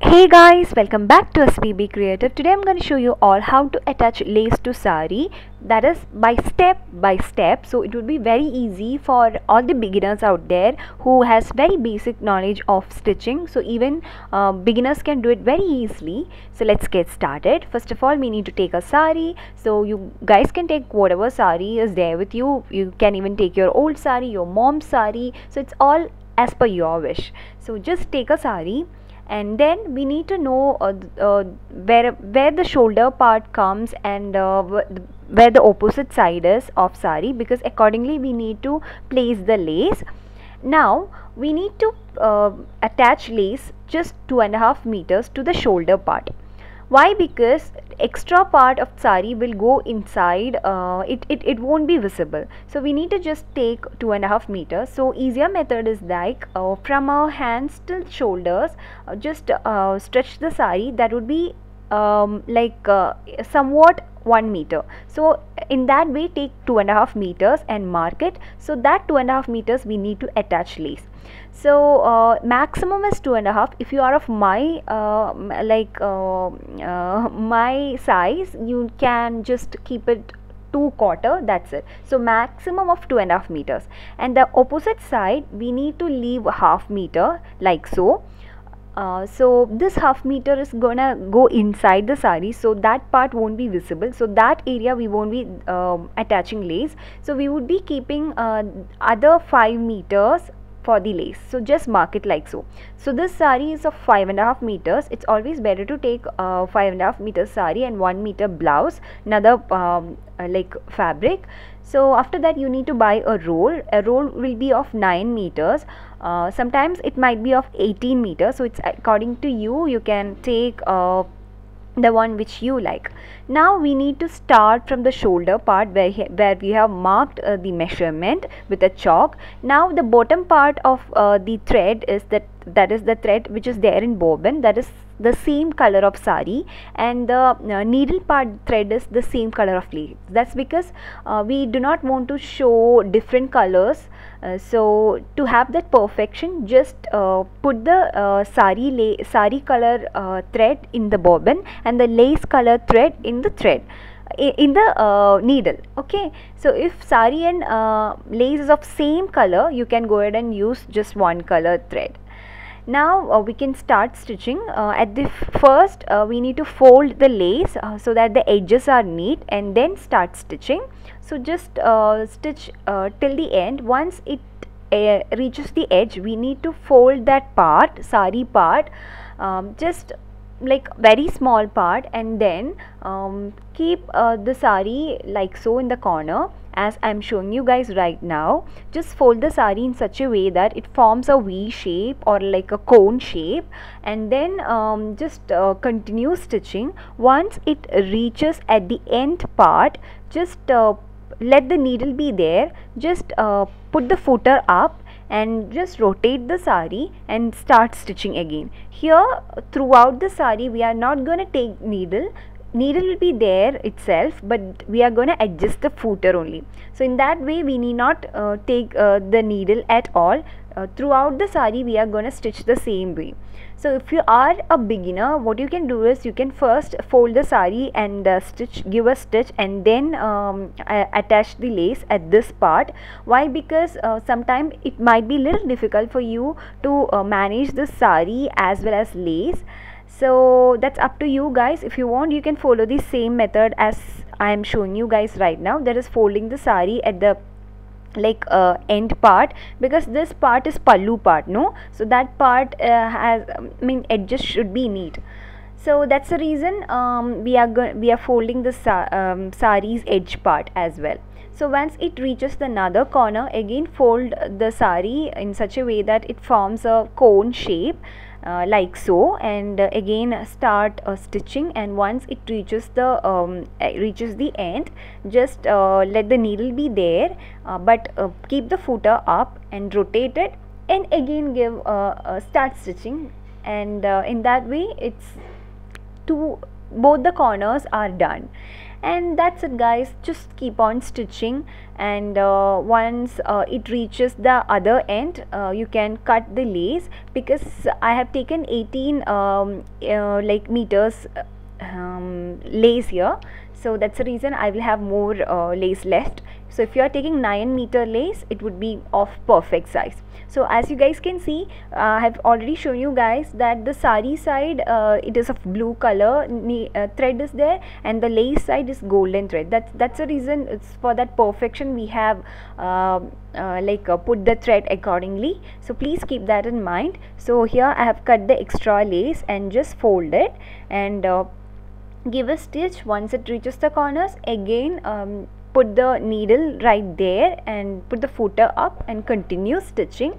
Hey guys, welcome back to Asvi Creative. Today I'm going to show you all how to attach lace to sari, that is by step. So it would be very easy for all the beginners out there who has very basic knowledge of stitching. So even beginners can do it very easily. So let's get started. First of all, we need to take a sari. So you guys can take whatever sari is there with you. You can even take your old sari, your mom's sari. So it's all as per your wish. So just take a sari, and then we need to know where the shoulder part comes and where the opposite side is of sari, because accordingly we need to place the lace. Now we need to attach lace just 2.5 meters to the shoulder part. Why? Because extra part of sari will go inside, it won't be visible. So we need to just take 2.5 meters. So easier method is like from our hands till shoulders, just stretch the sari. That would be somewhat 1 meter. So in that way take 2.5 meters and mark it. So that 2.5 meters we need to attach lace. So maximum is 2.5. If you are of my my size, you can just keep it 2/4. That's it. So maximum of 2.5 meters, and the opposite side we need to leave 1/2 meter, like so. So this 1/2 meter is gonna go inside the sari, so that part won't be visible. So that area we won't be attaching lace. So we would be keeping other 5 meters for the lace. So just mark it like so. So this sari is of 5.5 meters. It's always better to take 5.5 meters sari and 1 meter blouse, another like fabric. So after that you need to buy a roll. A roll will be of 9 meters. Sometimes it might be of 18 meters. So it's according to you. You can take the one which you like. Now we need to start from the shoulder part where we have marked the measurement with a chalk. Now the bottom part of the thread is that is the thread which is there in bobbin, that is the same color of sari, and the needle part thread is the same color of lace. That's because we do not want to show different colors. So to have that perfection, just put the sari color thread in the bobbin and the lace color thread in the needle. Okay, so if sari and lace is of same color, you can go ahead and use just one color thread. Now we can start stitching. At the first we need to fold the lace so that the edges are neat, and then start stitching. So just stitch till the end. Once it reaches the edge, we need to fold that part, sari part, just like very small part, and then keep the sari like so in the corner, as I am showing you guys right now. Just fold the sari in such a way that it forms a V shape or like a cone shape, and then just continue stitching. Once it reaches at the end part, just let the needle be there. Just put the footer up and just rotate the sari and start stitching again. Here throughout the sari we are not going to take needle will be there itself, but we are going to adjust the footer only. So in that way we need not take the needle at all. Throughout the sari we are going to stitch the same way. So if you are a beginner, what you can do is you can first fold the sari and give a stitch, and then attach the lace at this part. Why? Because sometimes it might be little difficult for you to manage the sari as well as lace. So that's up to you guys. If you want, you can follow the same method as I am showing you guys right now, that is folding the sari at the end part, because this part is pallu part, no? So that part edges should be neat. So that's the reason we are folding the sari's edge part as well. So once it reaches the another corner, again fold the sari in such a way that it forms a cone shape, like so, and again start stitching. And once it reaches the end, just let the needle be there, but keep the footer up and rotate it, and again give start stitching, and in that way both the corners are done. And that's it guys, just keep on stitching, and once it reaches the other end, you can cut the lace, because I have taken 18 like meters lace here, so that's the reason I will have more lace left. So if you are taking 9-meter lace, it would be of perfect size. So as you guys can see, I have already shown you guys that the sari side, it is of blue color thread is there, and the lace side is golden thread. That's the reason, it's for that perfection we have put the thread accordingly. So please keep that in mind. So here I have cut the extra lace and just fold it, and give a stitch. Once it reaches the corners, again put the needle right there and put the footer up and continue stitching.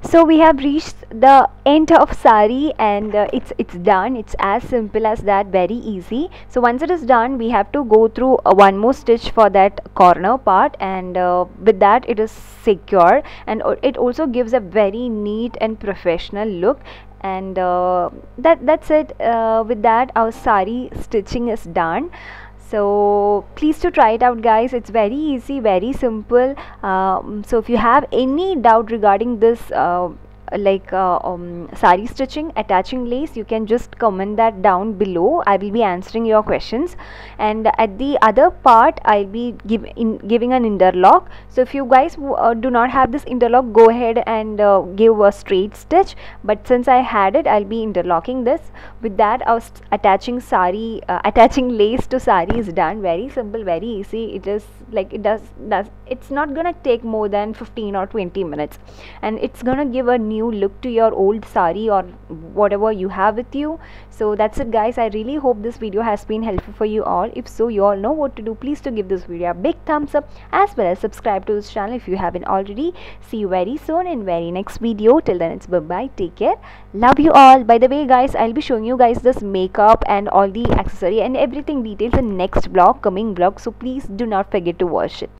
So we have reached the end of sari, and it's done. It's as simple as that, very easy. So once it is done, we have to go through one more stitch for that corner part, and with that it is secure, and it also gives a very neat and professional look. And that's it. With that, our sari stitching is done. So please to try it out guys, it's very easy, very simple. So if you have any doubt regarding this sari stitching, attaching lace, you can just comment that down below. I will be answering your questions, and at the other part I'll be giving an interlock. So if you guys do not have this interlock, go ahead and give a straight stitch, but since I had it, I'll be interlocking this. With that, our attaching lace to sari is done. Very simple, very easy. It is like it's not gonna take more than 15 or 20 minutes, and it's gonna give a new look to your old sari or whatever you have with you. So that's it guys. I really hope this video has been helpful for you all. If so, you all know what to do. Please to give this video a big thumbs up, as well as subscribe to this channel if you haven't already. See you very soon in very next video. Till then, it's bye bye, take care, love you all. By the way guys, I'll be showing you guys this makeup and all the accessory and everything details in next vlog, coming vlog, so please do not forget to watch it.